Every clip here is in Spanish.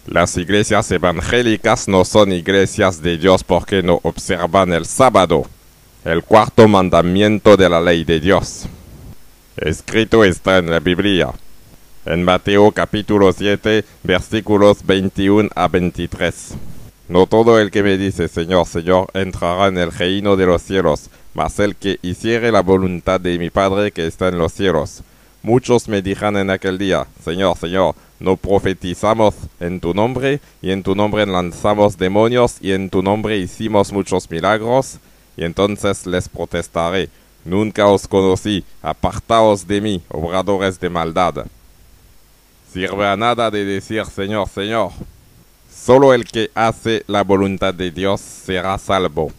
Las iglesias evangélicas no son iglesias de Dios porque no observan el sábado, el cuarto mandamiento de la ley de Dios. Escrito está en la Biblia, en Mateo capítulo 7, versículos 21 a 23. No todo el que me dice Señor, Señor, entrará en el reino de los cielos, mas el que hiciere la voluntad de mi Padre que está en los cielos. Muchos me dirán en aquel día, Señor, Señor, ¿no profetizamos en tu nombre, y en tu nombre lanzamos demonios, y en tu nombre hicimos muchos milagros? Y entonces les protestaré, nunca os conocí, apartaos de mí, obradores de maldad. Sirve a nada de decir Señor, Señor. Solo el que hace la voluntad de Dios será salvo.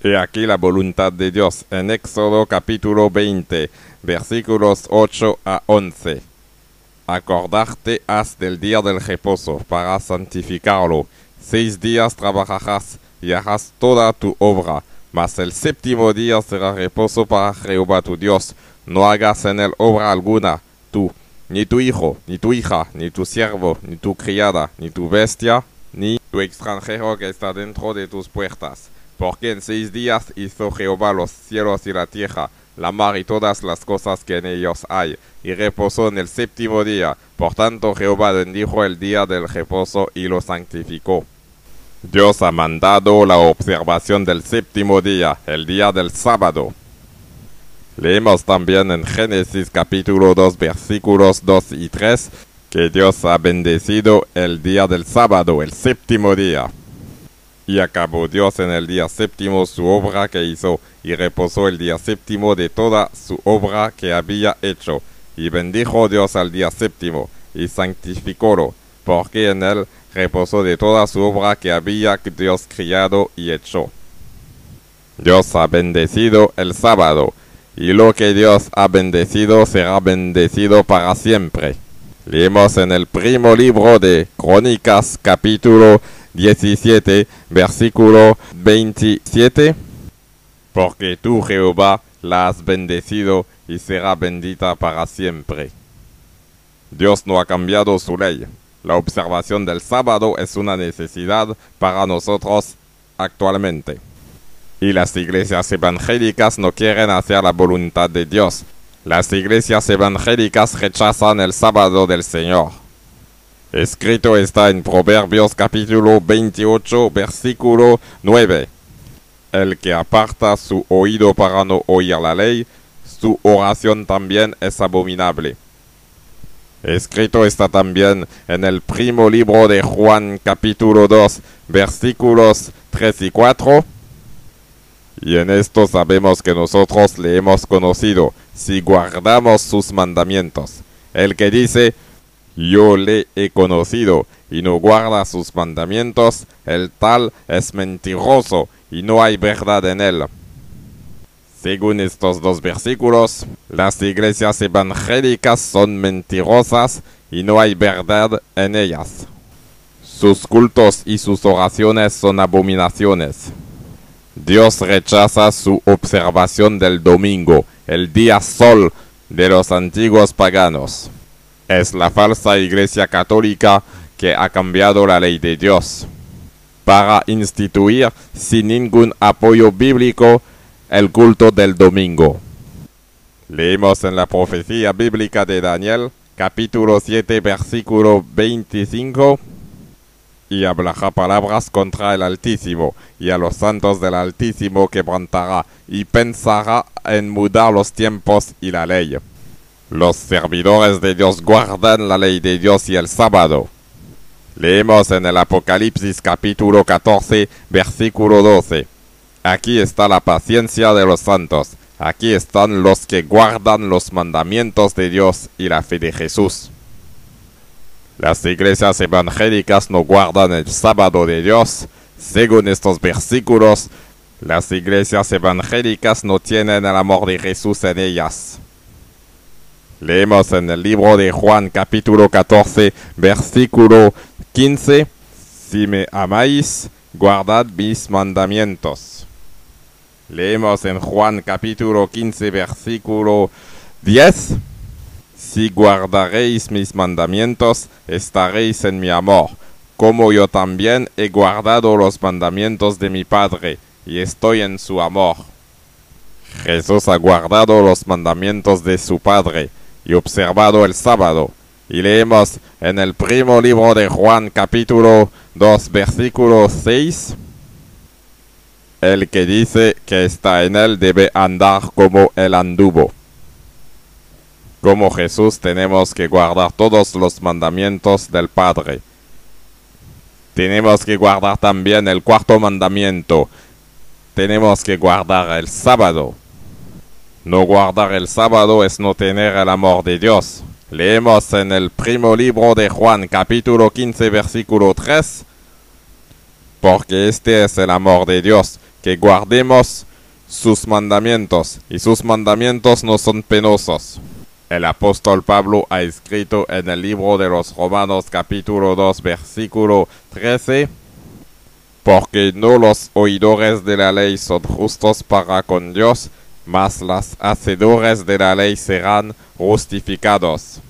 He aquí la voluntad de Dios en Éxodo capítulo 20, versículos 8 a 11. Acordarte has del día del reposo para santificarlo. 6 días trabajarás y harás toda tu obra, mas el séptimo día será reposo para Jehová tu Dios. No hagas en él obra alguna, tú, ni tu hijo, ni tu hija, ni tu siervo, ni tu criada, ni tu bestia, ni tu extranjero que está dentro de tus puertas. Porque en 6 días hizo Jehová los cielos y la tierra, la mar y todas las cosas que en ellos hay, y reposó en el séptimo día. Por tanto Jehová bendijo el día del reposo y lo santificó. Dios ha mandado la observación del séptimo día, el día del sábado. Leemos también en Génesis capítulo 2 versículos 2 y 3 que Dios ha bendecido el día del sábado, el séptimo día. Y acabó Dios en el día séptimo su obra que hizo, y reposó el día séptimo de toda su obra que había hecho. Y bendijo Dios al día séptimo, y santificólo, porque en él reposó de toda su obra que había Dios criado y hecho. Dios ha bendecido el sábado, y lo que Dios ha bendecido será bendecido para siempre. Leemos en el primer libro de Crónicas, capítulo 17, versículo 27. Porque tú, Jehová, la has bendecido y será bendita para siempre. Dios no ha cambiado su ley. La observación del sábado es una necesidad para nosotros actualmente. Y las iglesias evangélicas no quieren hacer la voluntad de Dios. Las iglesias evangélicas rechazan el sábado del Señor. Escrito está en Proverbios capítulo 28, versículo 9. El que aparta su oído para no oír la ley, su oración también es abominable. Escrito está también en el primer libro de Juan capítulo 2, versículos 3 y 4. Y en esto sabemos que nosotros le hemos conocido, si guardamos sus mandamientos. El que dice, yo le he conocido, y no guarda sus mandamientos, el tal es mentiroso, y no hay verdad en él. Según estos dos versículos, las iglesias evangélicas son mentirosas, y no hay verdad en ellas. Sus cultos y sus oraciones son abominaciones. Dios rechaza su observación del domingo, el día sol de los antiguos paganos. Es la falsa iglesia católica que ha cambiado la ley de Dios para instituir sin ningún apoyo bíblico el culto del domingo. Leemos en la profecía bíblica de Daniel, capítulo 7, versículo 25. Y hablará palabras contra el Altísimo, y a los santos del Altísimo quebrantará, y pensará en mudar los tiempos y la ley. Los servidores de Dios guardan la ley de Dios y el sábado. Leemos en el Apocalipsis capítulo 14, versículo 12. Aquí está la paciencia de los santos, aquí están los que guardan los mandamientos de Dios y la fe de Jesús. Las iglesias evangélicas no guardan el sábado de Dios. Según estos versículos, las iglesias evangélicas no tienen el amor de Jesús en ellas. Leemos en el libro de Juan capítulo 14, versículo 15. Si me amáis, guardad mis mandamientos. Leemos en Juan capítulo 15, versículo 10. Si guardaréis mis mandamientos, estaréis en mi amor, como yo también he guardado los mandamientos de mi Padre, y estoy en su amor. Jesús ha guardado los mandamientos de su Padre, y observado el sábado. Y leemos en el primo libro de Juan, capítulo 2, versículo 6, el que dice que está en él debe andar como él anduvo. Como Jesús tenemos que guardar todos los mandamientos del Padre. Tenemos que guardar también el cuarto mandamiento. Tenemos que guardar el sábado. No guardar el sábado es no tener el amor de Dios. Leemos en el primo libro de Juan, capítulo 15, versículo 3, porque este es el amor de Dios, que guardemos sus mandamientos, y sus mandamientos no son penosos. El apóstol Pablo ha escrito en el libro de los Romanos, capítulo 2, versículo 13, porque no los oidores de la ley son justos para con Dios, mas los hacedores de la ley serán justificados.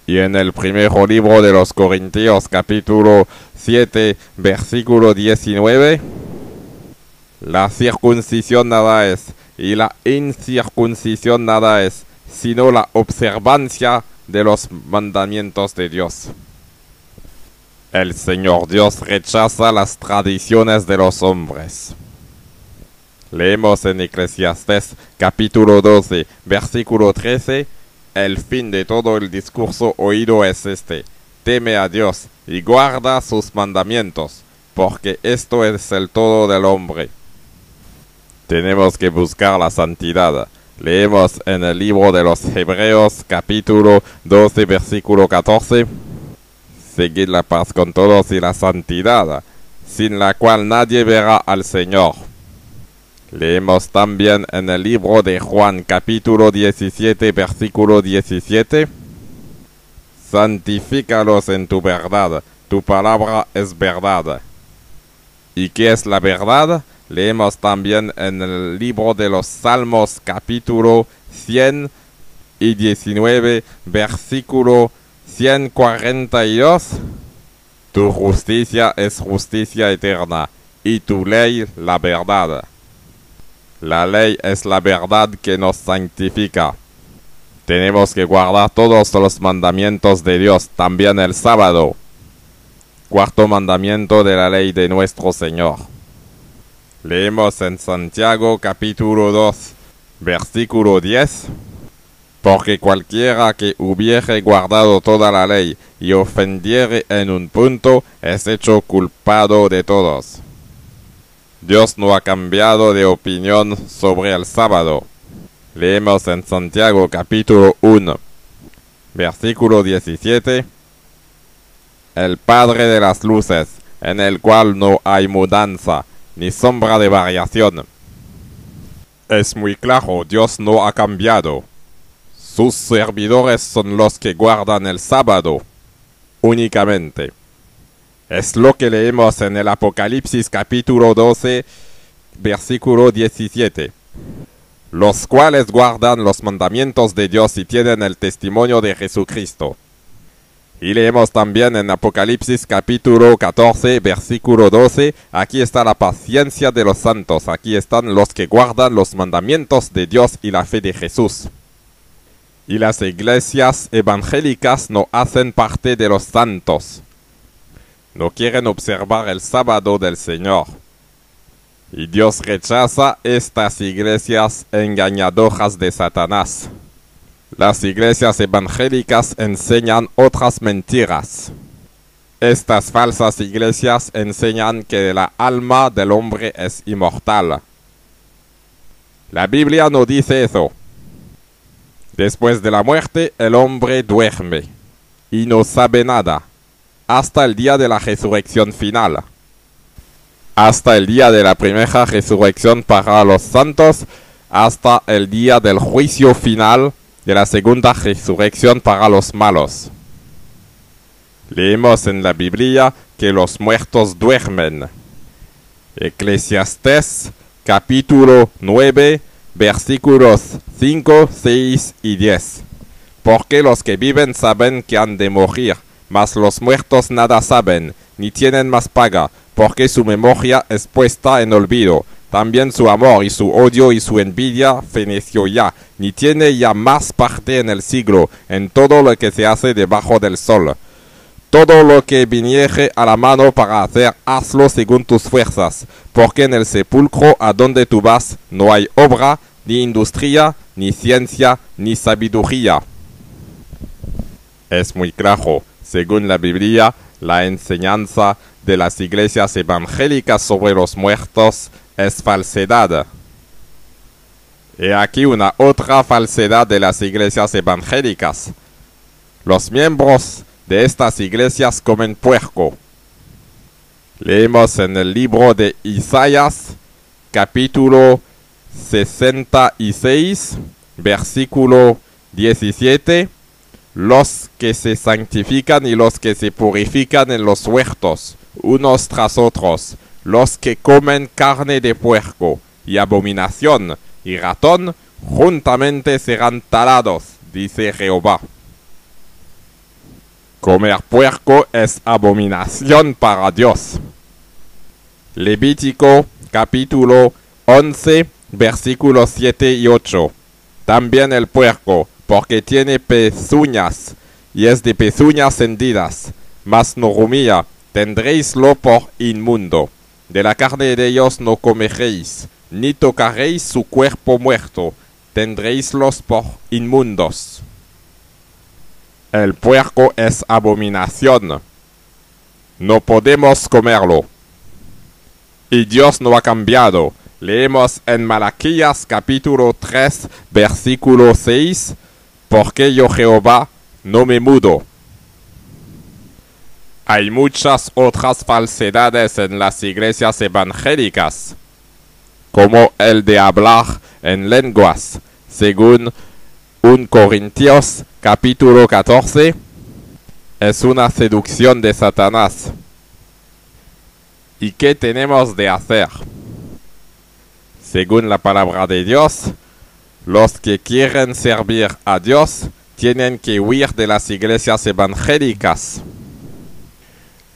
Y en el primer libro de los Corintios, capítulo 7, versículo 19, la circuncisión nada es, y la incircuncisión nada es, sino la observancia de los mandamientos de Dios. El Señor Dios rechaza las tradiciones de los hombres. Leemos en Eclesiastés capítulo 12, versículo 13, el fin de todo el discurso oído es este: teme a Dios y guarda sus mandamientos, porque esto es el todo del hombre. Tenemos que buscar la santidad. Leemos en el libro de los Hebreos capítulo 12, versículo 14, seguid la paz con todos y la santidad, sin la cual nadie verá al Señor. Leemos también en el libro de Juan, capítulo 17, versículo 17. Santifícalos en tu verdad, tu palabra es verdad. ¿Y qué es la verdad? Leemos también en el libro de los Salmos, capítulo 119, versículo 142. Tu justicia es justicia eterna, y tu ley la verdad. La ley es la verdad que nos santifica. Tenemos que guardar todos los mandamientos de Dios, también el sábado. Cuarto mandamiento de la ley de nuestro Señor. Leemos en Santiago capítulo 2, versículo 10. Porque cualquiera que hubiere guardado toda la ley y ofendiere en un punto, es hecho culpado de todos. Dios no ha cambiado de opinión sobre el sábado. Leemos en Santiago capítulo 1, versículo 17. El Padre de las luces, en el cual no hay mudanza, ni sombra de variación. Es muy claro, Dios no ha cambiado. Sus servidores son los que guardan el sábado, únicamente. Es lo que leemos en el Apocalipsis capítulo 12, versículo 17. Los cuales guardan los mandamientos de Dios y tienen el testimonio de Jesucristo. Y leemos también en Apocalipsis capítulo 14, versículo 12, aquí está la paciencia de los santos, aquí están los que guardan los mandamientos de Dios y la fe de Jesús. Y las iglesias evangélicas no hacen parte de los santos. No quieren observar el sábado del Señor. Y Dios rechaza estas iglesias engañadoras de Satanás. Las iglesias evangélicas enseñan otras mentiras. Estas falsas iglesias enseñan que la alma del hombre es inmortal. La Biblia no dice eso. Después de la muerte, el hombre duerme y no sabe nada, hasta el día de la resurrección final. Hasta el día de la primera resurrección para los santos, hasta el día del juicio final de la segunda resurrección para los malos. Leemos en la Biblia que los muertos duermen. Eclesiastés capítulo 9, versículos 5, 6 y 10. Porque los que viven saben que han de morir, mas los muertos nada saben, ni tienen más paga, porque su memoria es puesta en olvido. También su amor y su odio y su envidia feneció ya, ni tiene ya más parte en el siglo, en todo lo que se hace debajo del sol. Todo lo que viniere a la mano para hacer, hazlo según tus fuerzas, porque en el sepulcro a donde tú vas no hay obra, ni industria, ni ciencia, ni sabiduría. Es muy claro, según la Biblia, la enseñanza de las iglesias evangélicas sobre los muertos es falsedad. He aquí una otra falsedad de las iglesias evangélicas. Los miembros de estas iglesias comen puerco. Leemos en el libro de Isaías, capítulo 66, versículo 17. Los que se santifican y los que se purifican en los huertos, unos tras otros, los que comen carne de puerco, y abominación, y ratón, juntamente serán talados, dice Jehová. Comer puerco es abominación para Dios. Levítico, capítulo 11, versículos 7 y 8. También el puerco, porque tiene pezuñas, y es de pezuñas hendidas, mas no rumía, tendréislo por inmundo. De la carne de ellos no comeréis, ni tocaréis su cuerpo muerto, tendréislos por inmundos. El puerco es abominación. No podemos comerlo. Y Dios no ha cambiado. Leemos en Malaquías capítulo 3, versículo 6, porque yo Jehová no me mudo. Hay muchas otras falsedades en las iglesias evangélicas, como el de hablar en lenguas, según 1 Corintios capítulo 14, es una seducción de Satanás. ¿Y qué tenemos de hacer? Según la palabra de Dios, los que quieren servir a Dios tienen que huir de las iglesias evangélicas.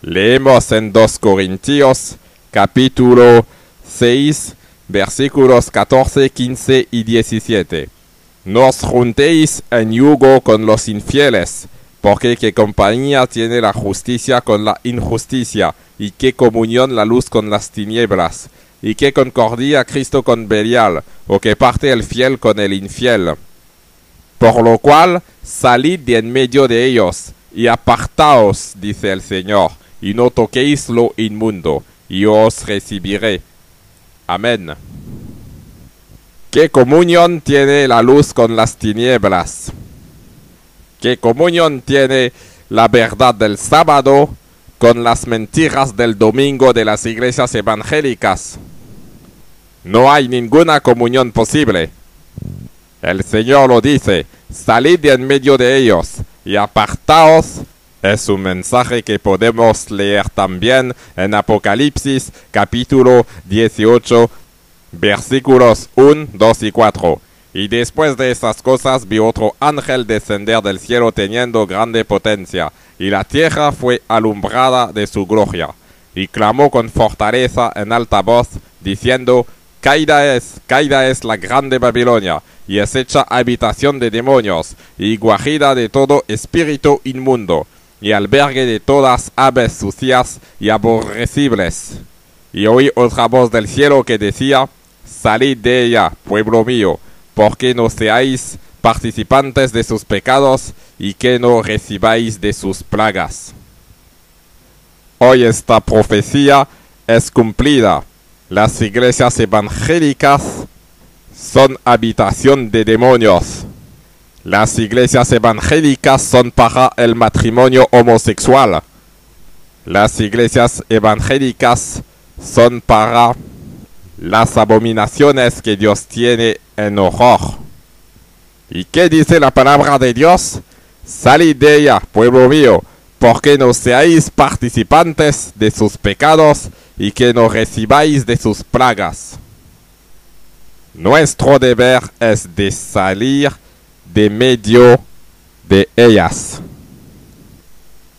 Leemos en 2 Corintios, capítulo 6, versículos 14, 15 y 17. No os juntéis en yugo con los infieles, porque qué compañía tiene la justicia con la injusticia, y qué comunión la luz con las tinieblas, y qué concordia Cristo con Belial, o qué parte el fiel con el infiel. Por lo cual, salid de en medio de ellos, y apartaos, dice el Señor, y no toquéis lo inmundo, y yo os recibiré. Amén. ¿Qué comunión tiene la luz con las tinieblas? ¿Qué comunión tiene la verdad del sábado con las mentiras del domingo de las iglesias evangélicas? No hay ninguna comunión posible. El Señor lo dice, salid de en medio de ellos y apartaos. Es un mensaje que podemos leer también en Apocalipsis capítulo 18, versículos 1, 2 y 4. Y después de estas cosas vi otro ángel descender del cielo teniendo grande potencia, y la tierra fue alumbrada de su gloria. Y clamó con fortaleza en alta voz, diciendo, caída es la grande Babilonia, y es hecha habitación de demonios, y guarida de todo espíritu inmundo, y albergue de todas aves sucias y aborrecibles. Y oí otra voz del cielo que decía, salid de ella, pueblo mío, porque no seáis participantes de sus pecados y que no recibáis de sus plagas. Hoy esta profecía es cumplida. Las iglesias evangélicas son habitación de demonios. Las iglesias evangélicas son para el matrimonio homosexual. Las iglesias evangélicas son para las abominaciones que Dios tiene en horror. ¿Y qué dice la palabra de Dios? Salid de ella, pueblo mío, porque no seáis participantes de sus pecados y que no recibáis de sus plagas. Nuestro deber es de salir de medio de ellas.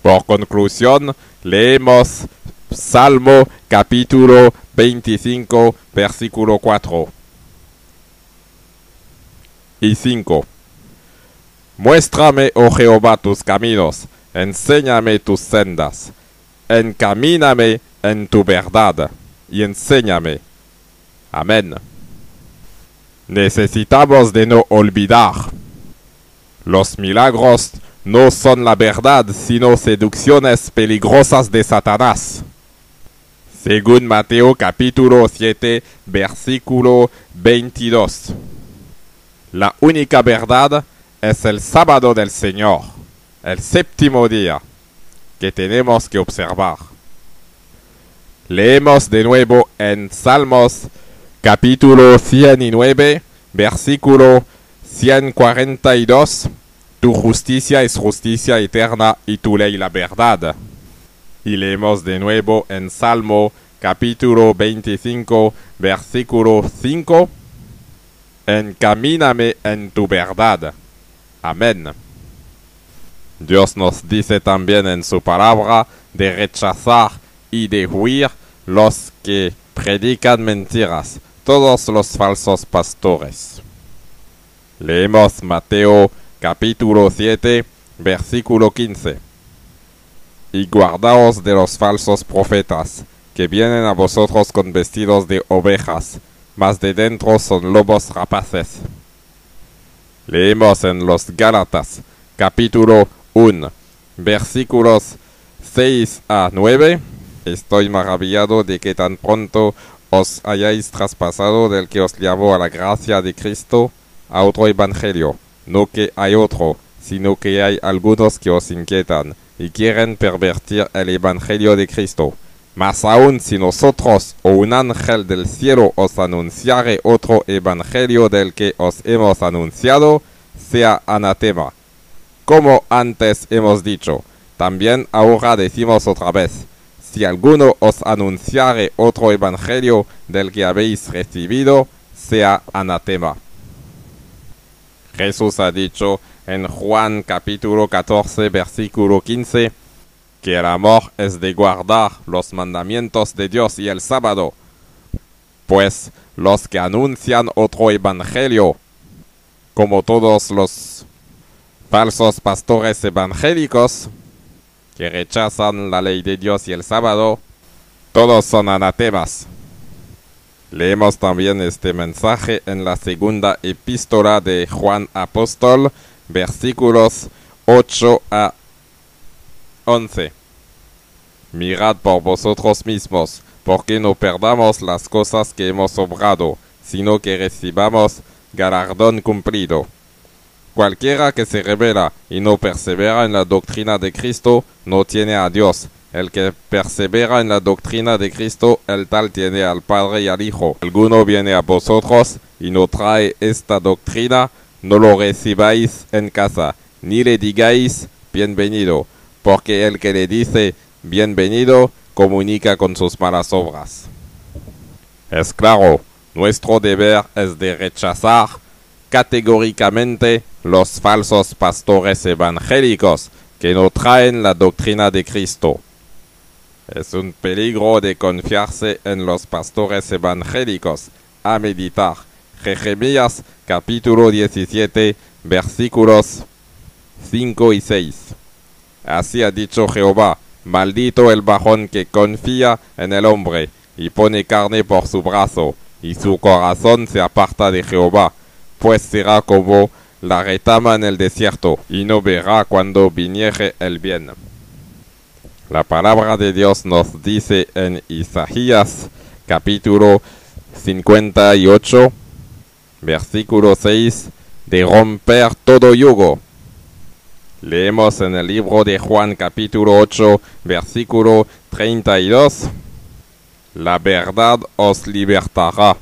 Por conclusión, leemos Salmo capítulo 25, versículo 4 y 5. Muéstrame, oh Jehová, tus caminos, enséñame tus sendas, encamíname en tu verdad y enséñame. Amén. Necesitamos de no olvidar. Los milagros no son la verdad, sino seducciones peligrosas de Satanás. Según Mateo capítulo 7, versículo 22. La única verdad es el sábado del Señor, el séptimo día, que tenemos que observar. Leemos de nuevo en Salmos capítulo 109, versículo 142. Tu justicia es justicia eterna y tu ley la verdad. Y leemos de nuevo en Salmo capítulo 25, versículo 5. Encamíname en tu verdad. Amén. Dios nos dice también en su palabra de rechazar y de huir los que predican mentiras, todos los falsos pastores. Leemos Mateo capítulo 7, versículo 15. Y guardaos de los falsos profetas, que vienen a vosotros con vestidos de ovejas, mas de dentro son lobos rapaces. Leemos en los Gálatas, capítulo 1, versículos 6 a 9. Estoy maravillado de que tan pronto os hayáis traspasado del que os llamó a la gracia de Cristo a otro evangelio. No que hay otro, sino que hay algunos que os inquietan y quieren pervertir el evangelio de Cristo. Mas aun si nosotros o un ángel del cielo os anunciare otro evangelio del que os hemos anunciado, sea anatema. Como antes hemos dicho, también ahora decimos otra vez, si alguno os anunciare otro evangelio del que habéis recibido, sea anatema. Jesús ha dicho en Juan capítulo 14, versículo 15, que el amor es de guardar los mandamientos de Dios y el sábado, pues los que anuncian otro evangelio, como todos los falsos pastores evangélicos, que rechazan la ley de Dios y el sábado, todos son anatemas. Leemos también este mensaje en la segunda epístola de Juan Apóstol, versículos 8 a 11. Mirad por vosotros mismos, porque no perdamos las cosas que hemos obrado, sino que recibamos galardón cumplido. Cualquiera que se rebela y no persevera en la doctrina de Cristo, no tiene a Dios. El que persevera en la doctrina de Cristo, el tal tiene al Padre y al Hijo. Alguno viene a vosotros y no trae esta doctrina, no lo recibáis en casa, ni le digáis bienvenido, porque el que le dice bienvenido comunica con sus malas obras. Es claro, nuestro deber es de rechazar categóricamente los falsos pastores evangélicos que no traen la doctrina de Cristo. Es un peligro de confiarse en los pastores evangélicos. A meditar. Jeremías capítulo 17, versículos 5 y 6. Así ha dicho Jehová, maldito el varón que confía en el hombre, y pone carne por su brazo, y su corazón se aparta de Jehová, pues será como la retama en el desierto, y no verá cuando viniere el bien. La palabra de Dios nos dice en Isaías capítulo 58, versículo 6, de romper todo yugo. Leemos en el libro de Juan capítulo 8, versículo 32, la verdad os libertará.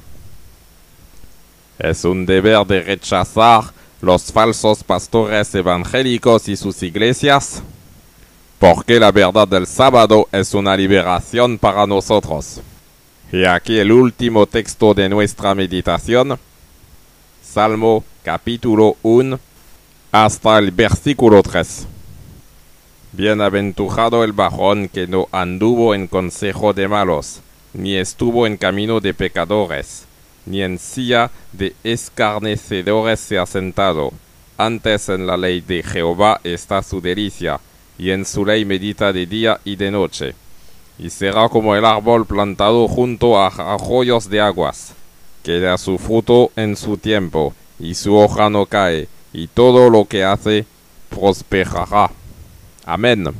Es un deber de rechazar los falsos pastores evangélicos y sus iglesias, porque la verdad del sábado es una liberación para nosotros. Y aquí el último texto de nuestra meditación, Salmo capítulo 1, hasta el versículo 3. Bienaventurado el varón que no anduvo en consejo de malos, ni estuvo en camino de pecadores, ni en silla de escarnecedores se ha sentado. Antes en la ley de Jehová está su delicia, y en su ley medita de día y de noche. Y será como el árbol plantado junto a arroyos de aguas, que da su fruto en su tiempo, y su hoja no cae, y todo lo que hace prosperará. Amén.